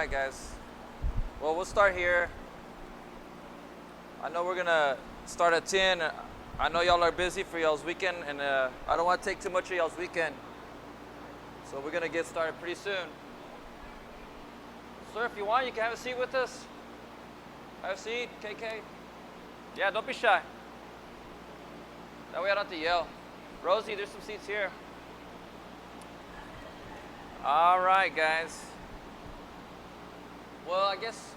right, guys. Well, we'll start here. I know we're gonna start at 10. I know y'all are busy for y'all's weekend, and I don't want to take too much of y'all's weekend. So we're gonna get started pretty soon. Sir, if you want, you can have a seat with us. Have a seat, KK. Yeah, don't be shy. That way I don't have to yell. Rosie, there's some seats here. All right, guys. Well, I guess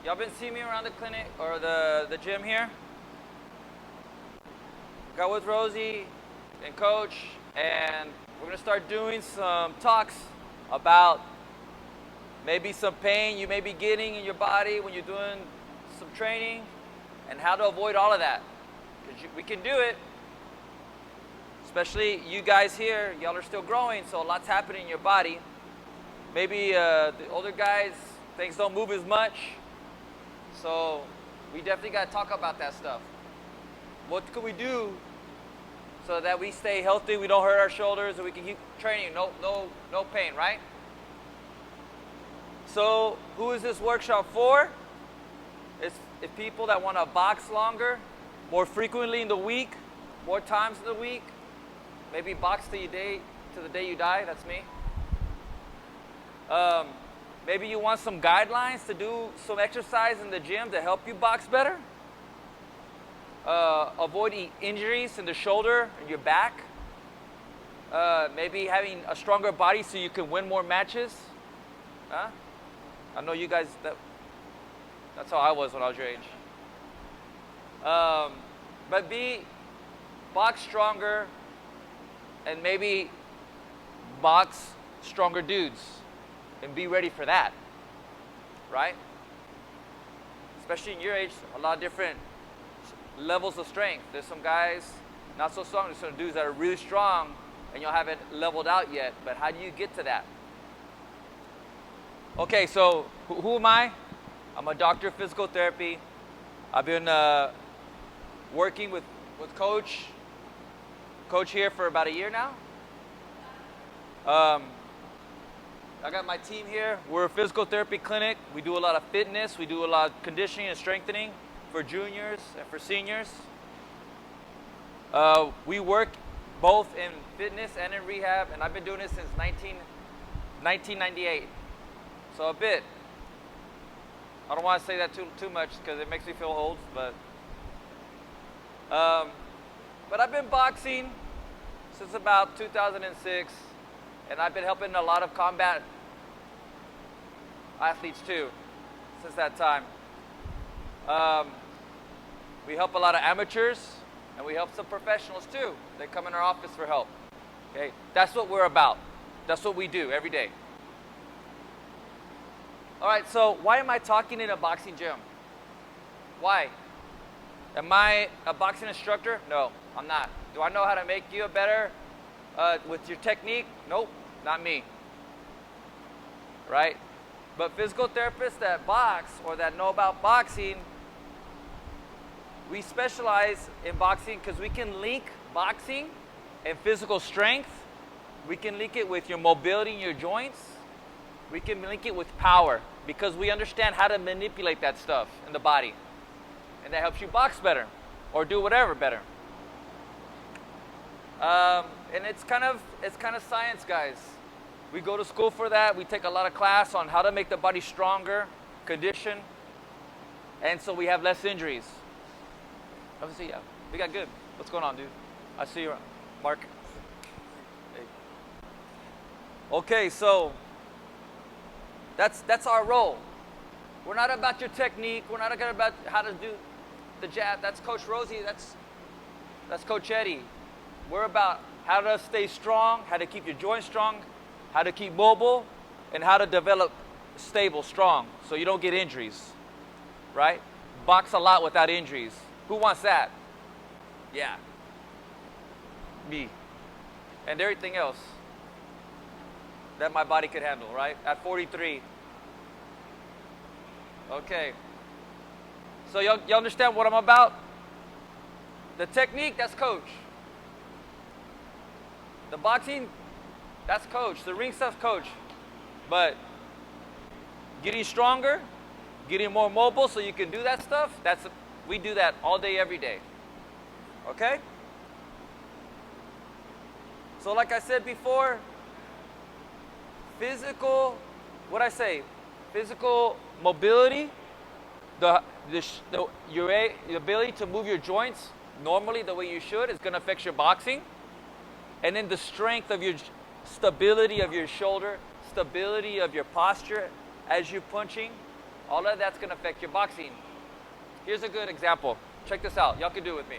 y'all been seeing me around the clinic or the gym here. Got with Rosie and Coach, and we're gonna start doing some talks about maybe some pain you may be getting in your body when you're doing some training, and how to avoid all of that. Because we can do it. Especially you guys here, y'all are still growing, so a lot's happening in your body. Maybe the older guys, things don't move as much. So we definitely got to talk about that stuff. What can we do so that we stay healthy, we don't hurt our shoulders, and we can keep training, no pain, right? So who is this workshop for? It's people that want to box longer, more frequently in the week, more times in the week. Maybe box to the day you die. That's me. Maybe you want some guidelines to do some exercise in the gym to help you box better. Avoid injuries in the shoulder and your back. Maybe having a stronger body so you can win more matches. Huh? I know you guys, that's how I was when I was your age. But box stronger, and maybe box stronger dudes, and be ready for that, right? Especially in your age, a lot of different levels of strength. There's some guys not so strong, there's some dudes that are really strong, and you haven't leveled out yet, but how do you get to that? Okay, so who am I? I'm a doctor of physical therapy. I've been working with Coach here for about a year now. I got my team here. We're a physical therapy clinic. We do a lot of fitness. We do a lot of conditioning and strengthening for juniors and for seniors. We work both in fitness and in rehab, and I've been doing this since 1998. So a bit. I don't want to say that too much because it makes me feel old, but I've been boxing since about 2006, and I've been helping a lot of combat athletes too since that time. We help a lot of amateurs, and we help some professionals too. They come in our office for help. Okay, that's what we're about. That's what we do every day. All right, so why am I talking in a boxing gym? Why? Am I a boxing instructor? No, I'm not. Do I know how to make you better with your technique? Nope, not me. Right? But physical therapists that box or that know about boxing, we specialize in boxing because we can link boxing and physical strength. We can link it with your mobility in your joints. We can link it with power because we understand how to manipulate that stuff in the body. And that helps you box better or do whatever better. And it's kind of science, guys. We go to school for that. We take a lot of class on how to make the body stronger, condition, and so we have less injuries. Obviously, yeah, we got good. What's going on, dude? I see you, Mark. Hey. Okay, so that's our role. We're not about your technique. We're not about how to do the jab. That's Coach Rosie. That's Coach Eddie. We're about how to stay strong, how to keep your joints strong, how to keep mobile, and how to develop stable, strong, so you don't get injuries, right? Box a lot without injuries. Who wants that? Yeah. Me. And everything else that my body could handle, right? At 43. Okay. So y'all understand what I'm about? The technique, that's Coach. The boxing, that's Coach. The ring stuff's Coach. But getting stronger, getting more mobile so you can do that stuff. We do that all day, every day. Okay? So like I said before, physical mobility, your ability to move your joints normally the way you should is going to affect your boxing. And then the strength of your stability of your shoulder, stability of your posture as you're punching, all of that's going to affect your boxing. Here's a good example. Check this out. Y'all can do it with me.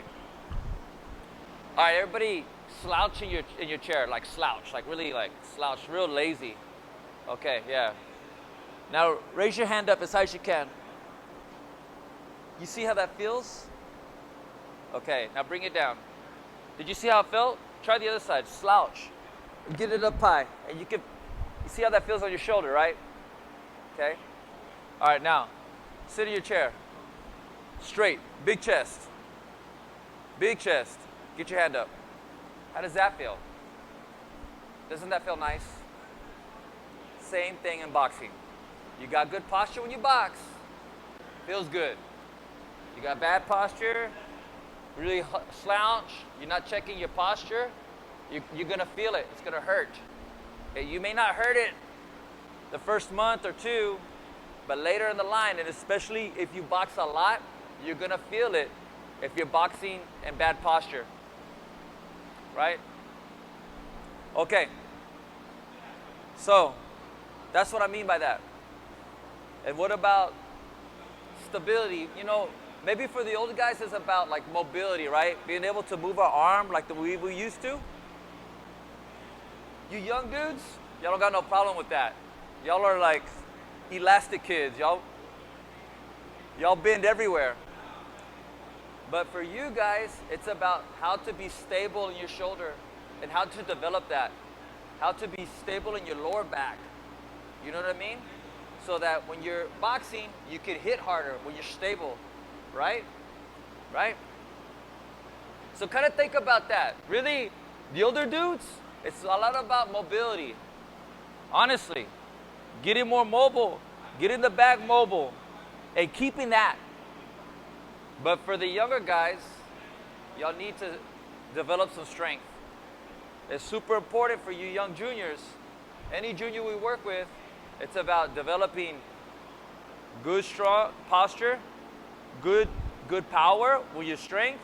All right, everybody slouch in your chair, like slouch, like really like slouch, real lazy. Okay, yeah. Now raise your hand up as high as you can. You see how that feels? Okay, now bring it down. Did you see how it felt? Try the other side, slouch. Get it up high, and you see how that feels on your shoulder, right? Okay. All right, now sit in your chair. Straight, big chest. Big chest. Get your hand up. How does that feel? Doesn't that feel nice? Same thing in boxing. You got good posture when you box. Feels good. You got bad posture, really slouch, you're not checking your posture, you're going to feel it. It's going to hurt. You may not hurt it the first month or two, but later in the line, and especially if you box a lot, you're going to feel it if you're boxing in bad posture. Right? Okay. So, that's what I mean by that. And what about stability? You know, maybe for the older guys it's about like mobility, right? Being able to move our arm like the way we used to. You young dudes, y'all don't got no problem with that. Y'all are like elastic kids. Y'all bend everywhere. But for you guys, it's about how to be stable in your shoulder and how to develop that. How to be stable in your lower back. You know what I mean? So that when you're boxing, you can hit harder when you're stable, right? Right? So kind of think about that. Really, the older dudes, it's a lot about mobility. Honestly, getting more mobile, getting the back mobile, and keeping that. But for the younger guys, y'all need to develop some strength. It's super important for you young juniors. Any junior we work with, it's about developing good strong posture, good power with your strength,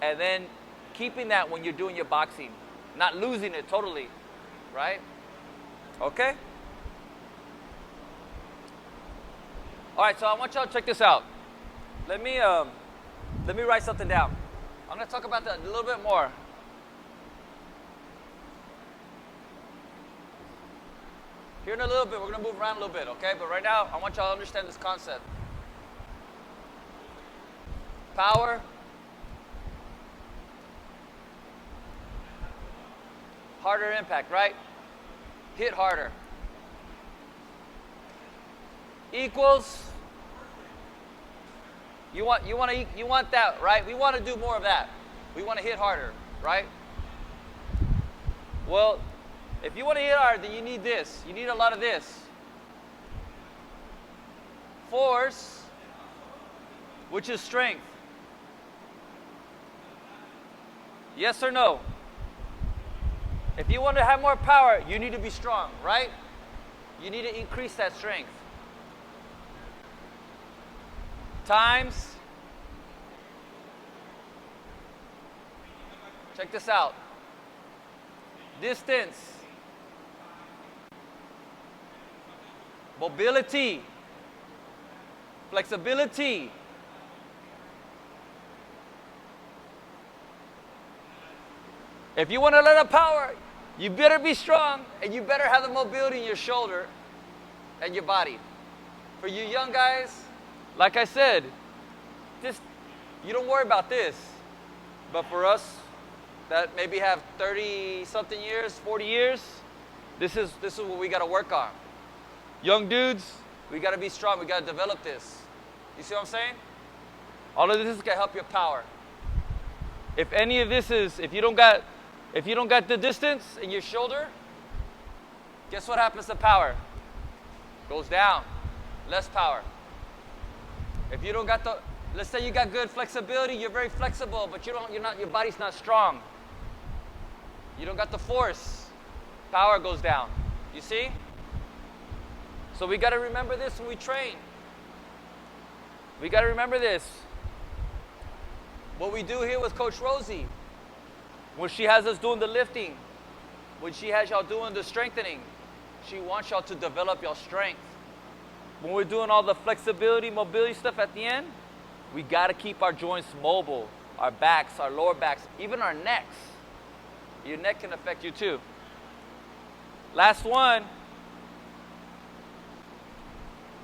and then keeping that when you're doing your boxing, not losing it totally, right? Okay? All right, so I want y'all to check this out. Let me write something down. I'm going to talk about that a little bit more. Here in a little bit, we're going to move around a little bit, okay? But right now, I want y'all to understand this concept. Power, harder impact, right? Hit harder. Equals, you want that, right? We want to do more of that. We want to hit harder, right? Well, if you want to hit hard, then you need this. You need a lot of this. Force, which is strength. Yes or no? If you want to have more power, you need to be strong, right? You need to increase that strength. Times. Check this out. Distance. Mobility. Flexibility. If you want a lot of power, you better be strong and you better have the mobility in your shoulder and your body. For you young guys, like I said, you don't worry about this. But for us that maybe have 30-something years, 40 years, this is what we got to work on. Young dudes, we got to be strong. We got to develop this. You see what I'm saying? All of this is going to help your power. If any of this is, if you don't got the distance in your shoulder, guess what happens to power? Goes down. Less power. If you don't got the, let's say you got good flexibility, you're very flexible, but you're not, your body's not strong. You don't got the force. Power goes down. You see? So we got to remember this when we train. We got to remember this. What we do here with Coach Rosie, when she has us doing the lifting, when she has y'all doing the strengthening, she wants y'all to develop your strength. When we're doing all the flexibility, mobility stuff at the end, we got to keep our joints mobile, our backs, our lower backs, even our necks. Your neck can affect you too. Last one.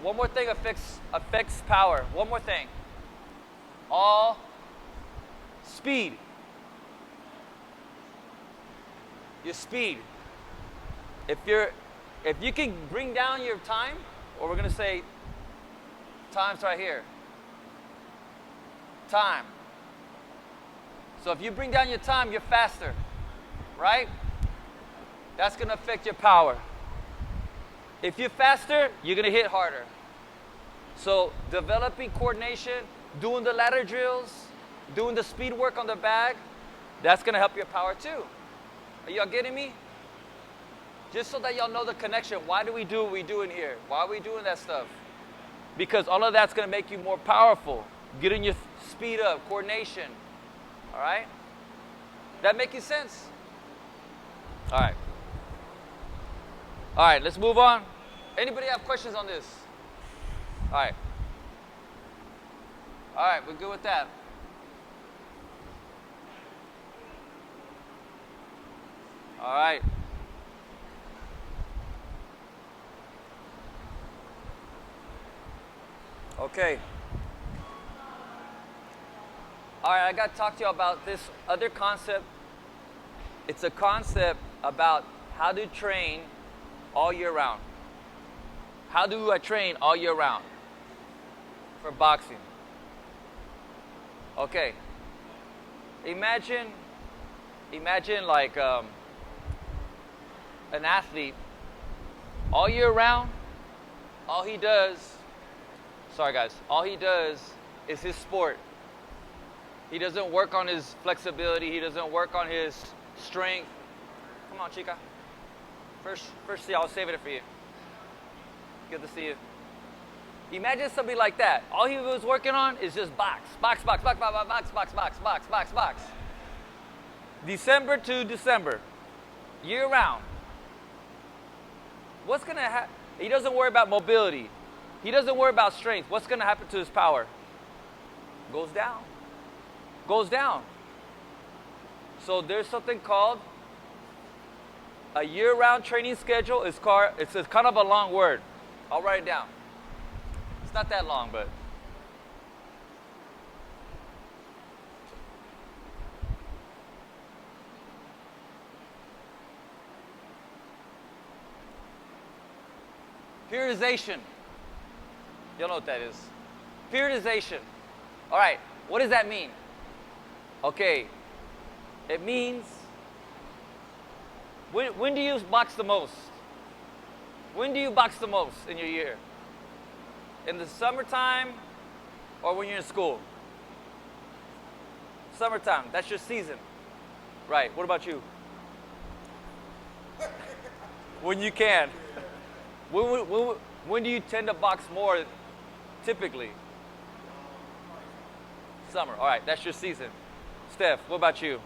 One more thing affects power. One more thing. All speed. Your speed. If you can bring down your time, or we're gonna say time's right here. Time. So if you bring down your time, you're faster, right? That's gonna affect your power. If you're faster, you're gonna hit harder. So developing coordination, doing the ladder drills, doing the speed work on the bag, that's gonna help your power too. Are y'all getting me? Just so that y'all know the connection. Why do we do what we do in here? Why are we doing that stuff? Because all of that's gonna make you more powerful. Getting your speed up, coordination. All right? That making sense? All right. All right, let's move on. Anybody have questions on this? All right. All right, we're good with that. All right. Okay. All right, I got to talk to you about this other concept. It's a concept about how to train all year round. How do I train all year round for boxing? Okay. Imagine like an athlete all year round. All he does is his sport. He doesn't work on his flexibility. He doesn't work on his strength. Come on, chica. First, see, I'll save it for you. Good to see you. Imagine somebody like that. All he was working on is just box. December to December, year round. What's gonna happen? He doesn't worry about mobility. He doesn't worry about strength. What's gonna happen to his power? Goes down. Goes down. So there's something called a year-round training schedule. It's kind of a long word. I'll write it down. It's not that long, but periodization. You'll know what that is. Periodization. All right, what does that mean? Okay, it means, when do you box the most? When do you box the most in your year? In the summertime or when you're in school? Summertime, that's your season. Right, what about you? When you can. When do you tend to box more typically? Summer, all right, that's your season. Steph, what about you?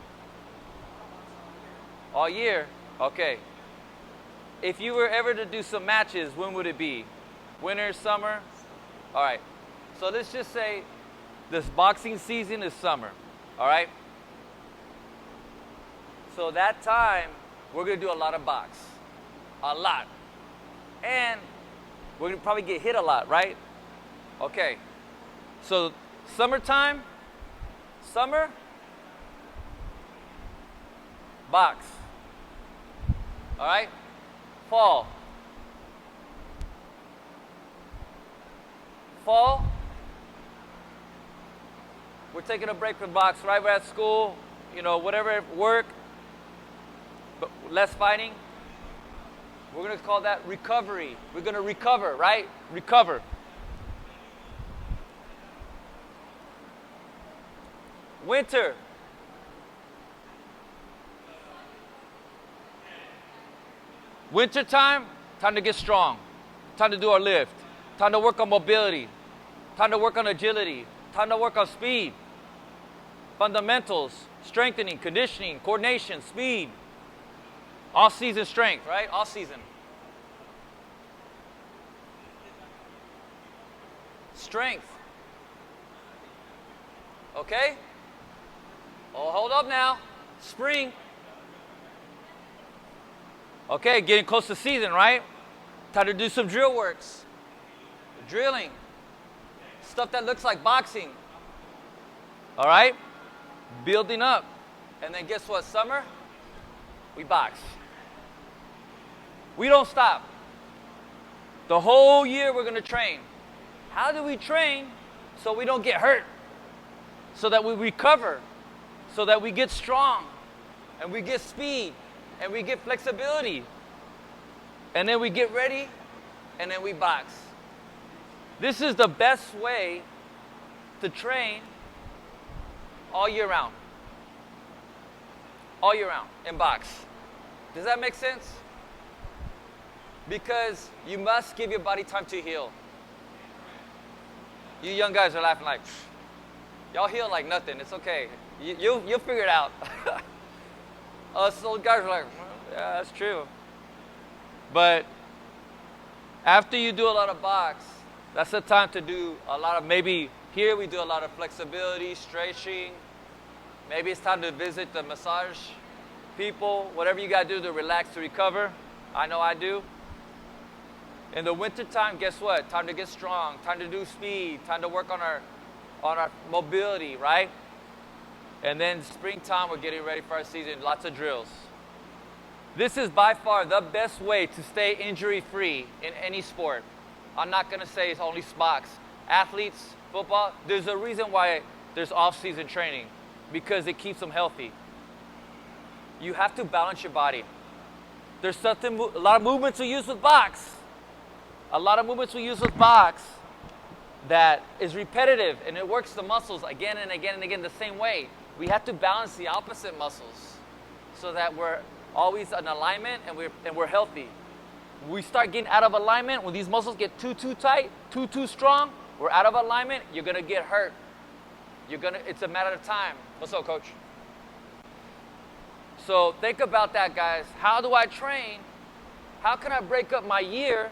All year? Okay. If you were ever to do some matches, when would it be? Winter, summer? All right. So let's just say this boxing season is summer, all right? So that time, we're going to do a lot of box. A lot. And we're going to probably get hit a lot, right? Okay. So summertime, summer, box. All right? Fall. Fall, we're taking a break from box, right? We're at school, whatever, work, but less fighting. We're going to call that recovery. We're going to recover, right? Recover. Winter. Winter time to get strong. Time to do our lift. Time to work on mobility. Time to work on agility. Time to work on speed. Fundamentals, strengthening, conditioning, coordination, speed. Off-season strength, right? Off-season. Strength. Okay? Oh, hold up now. Spring. Okay, getting close to season, right? Time to do some drill works. Drilling. Stuff that looks like boxing. All right? Building up. And then guess what? Summer, we box. We don't stop. The whole year we're going to train. How do we train? So we don't get hurt. So that we recover. So that we get strong. And we get speed. And we get flexibility. And then we get ready. And then we box. This is the best way to train all year round. All year round in box. Does that make sense? Because you must give your body time to heal. You young guys are laughing like, y'all heal like nothing. It's okay. You'll figure it out. Us old guys are like, yeah, that's true. But after you do a lot of box, that's the time to do a lot of, maybe here we do a lot of flexibility, stretching. Maybe it's time to visit the massage people, whatever you got to do to relax, to recover. I know I do. In the winter time, guess what? Time to get strong, time to do speed, time to work on our mobility, right? And then springtime, we're getting ready for our season, lots of drills. This is by far the best way to stay injury-free in any sport. I'm not going to say it's only box. Athletes, football, there's a reason why there's off-season training, because it keeps them healthy. You have to balance your body. There's something, a lot of movements we use with box. A lot of movements we use with box that is repetitive, and it works the muscles again and again and again the same way. We have to balance the opposite muscles so that we're always in alignment and we're healthy. We start getting out of alignment when these muscles get too tight, too strong. We're out of alignment. You're gonna get hurt. It's a matter of time. What's up, coach? So think about that, guys. How do I train? How can I break up my year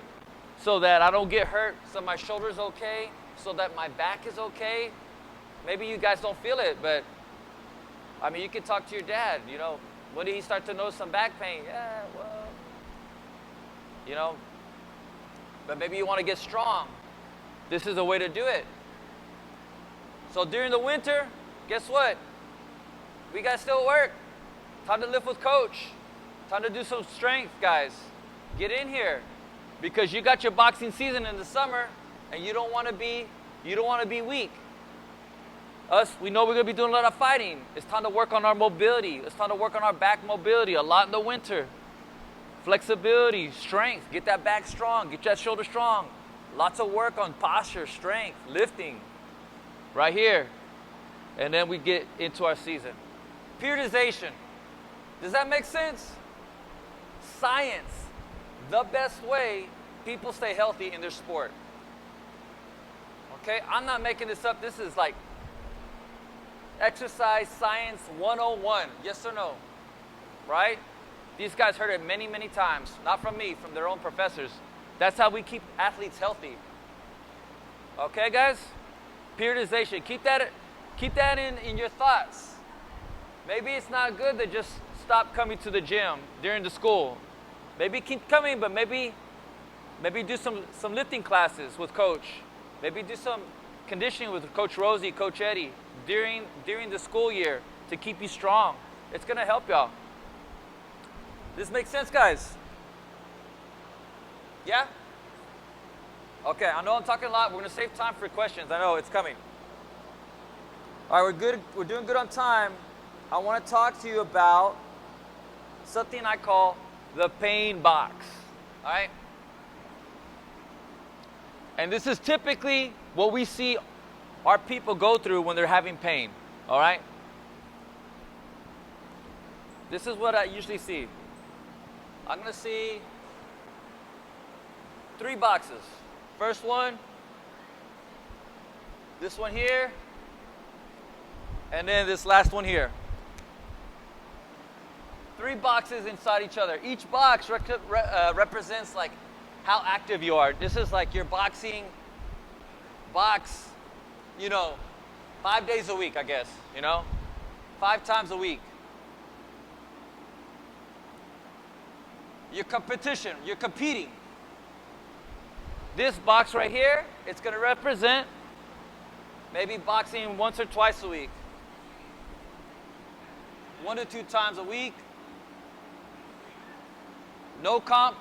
so that I don't get hurt, so my shoulder's okay, so that my back is okay? Maybe you guys don't feel it, but I mean, you can talk to your dad. You know, when did he start to notice some back pain? Yeah, well. You know, but maybe you want to get strong. This is a way to do it. So during the winter, guess what? We got to still work. Time to lift with coach. Time to do some strength, guys. Get in here, because you got your boxing season in the summer, and you don't want to be weak. Us, we know we're going to be doing a lot of fighting. It's time to work on our mobility. It's time to work on our back mobility a lot in the winter. Flexibility, strength, get that back strong, get that shoulder strong. Lots of work on posture, strength, lifting, right here. And then we get into our season. Periodization. Does that make sense? Science, the best way people stay healthy in their sport. Okay, I'm not making this up. This is like exercise science 101. Yes or no? Right? These guys heard it many, many times. Not from me, from their own professors. That's how we keep athletes healthy. Okay, guys? Periodization. Keep that in your thoughts. Maybe it's not good to just stop coming to the gym during the school. Maybe keep coming, but maybe do some lifting classes with coach. Maybe do some conditioning with Coach Rosie, Coach Eddie during the school year to keep you strong. It's going to help y'all. This makes sense, guys? Yeah? Okay, I know I'm talking a lot. We're going to save time for questions. I know it's coming. All right, we're good. We're doing good on time. I want to talk to you about something I call the pain box. All right? And this is typically what we see our people go through when they're having pain. All right? This is what I usually see. I'm going to see 3 boxes. First one, this one here, and then this last one here. 3 boxes inside each other. Each box represents like how active you are. This is like your boxing box, 5 days a week, I guess, 5 times a week. Your competition, you're competing. This box right here, it's going to represent maybe boxing once or twice a week. 1 to 2 times a week. No comp,